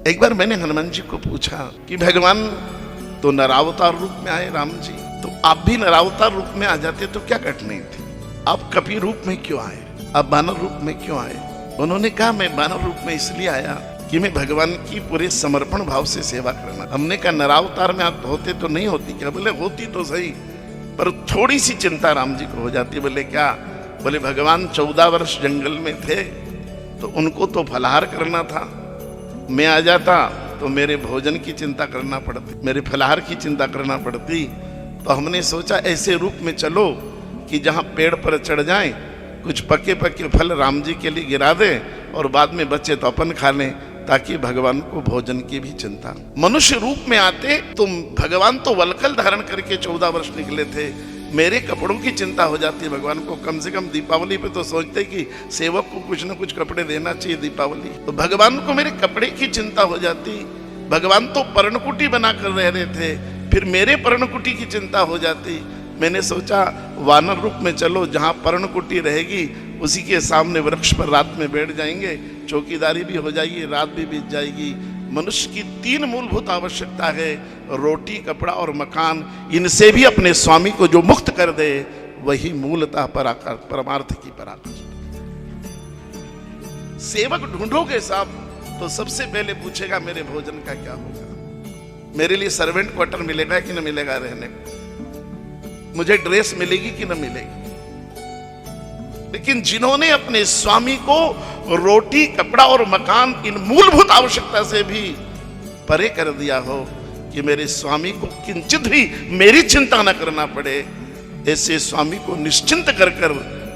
एक बार मैंने हनुमान जी को पूछा कि भगवान तो नरावतार रूप में आए राम जी, तो आप भी नरावतार रूप में आ जाते तो क्या कठिनाई थी? आप कपि रूप में क्यों आए? आप बानर रूप में क्यों आए? उन्होंने कहा मैं बानर रूप में इसलिए आया कि मैं भगवान की पूरे समर्पण भाव से सेवा करना। हमने कहा नरावतार में आप होते तो नहीं होती क्या? बोले होती तो सही, पर थोड़ी सी चिंता राम जी को हो जाती। बोले क्या? बोले भगवान 14 वर्ष जंगल में थे तो उनको तो फलाहार करना था, मैं आ जाता तो मेरे भोजन की चिंता करना पड़ती, मेरे फलाहार की चिंता करना पड़ती। तो हमने सोचा ऐसे रूप में चलो कि जहाँ पेड़ पर चढ़ जाएं, कुछ पके पके फल राम जी के लिए गिरा दें और बाद में बच्चे तो अपन खा लें, ताकि भगवान को भोजन की भी चिंता। मनुष्य रूप में आते तो भगवान तो वलकल धारण करके 14 वर्ष निकले थे, मेरे कपड़ों की चिंता हो जाती है भगवान को। कम से कम दीपावली पे तो सोचते कि सेवक को कुछ न कुछ कपड़े देना चाहिए दीपावली, तो भगवान को मेरे कपड़े की चिंता हो जाती। भगवान तो पर्णकुटी बना कर रह रहे थे, फिर मेरे पर्णकुटी की चिंता हो जाती। मैंने सोचा वानर रूप में चलो, जहाँ पर्णकुटी रहेगी उसी के सामने वृक्ष पर रात में बैठ जाएंगे, चौकीदारी भी हो जाएगी, रात भी बीत जाएगी। मनुष्य की 3 मूलभूत आवश्यकता है, रोटी, कपड़ा और मकान। इनसे भी अपने स्वामी को जो मुक्त कर दे वही मूलतः परमार्थ की पराकाष्ठा। सेवक ढूंढोगे साहब तो सबसे पहले पूछेगा मेरे भोजन का क्या होगा, मेरे लिए सर्वेंट क्वार्टर मिलेगा कि न मिलेगा रहने को, मुझे ड्रेस मिलेगी कि न मिलेगी। लेकिन जिन्होंने अपने स्वामी को रोटी, कपड़ा और मकान, इन मूलभूत आवश्यकता से भी परे कर दिया हो कि मेरे स्वामी को किंचित भी मेरी चिंता न करना पड़े, ऐसे स्वामी को निश्चिंत कर कर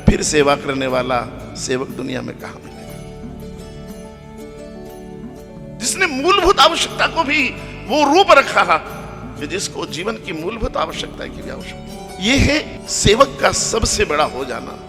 फिर सेवा करने वाला सेवक दुनिया में कहां मिलेगा? जिसने मूलभूत आवश्यकता को भी वो रूप रखा कि जिसको जीवन की मूलभूत आवश्यकता की भी आवश्यकता। ये है सेवक का सबसे बड़ा हो जाना।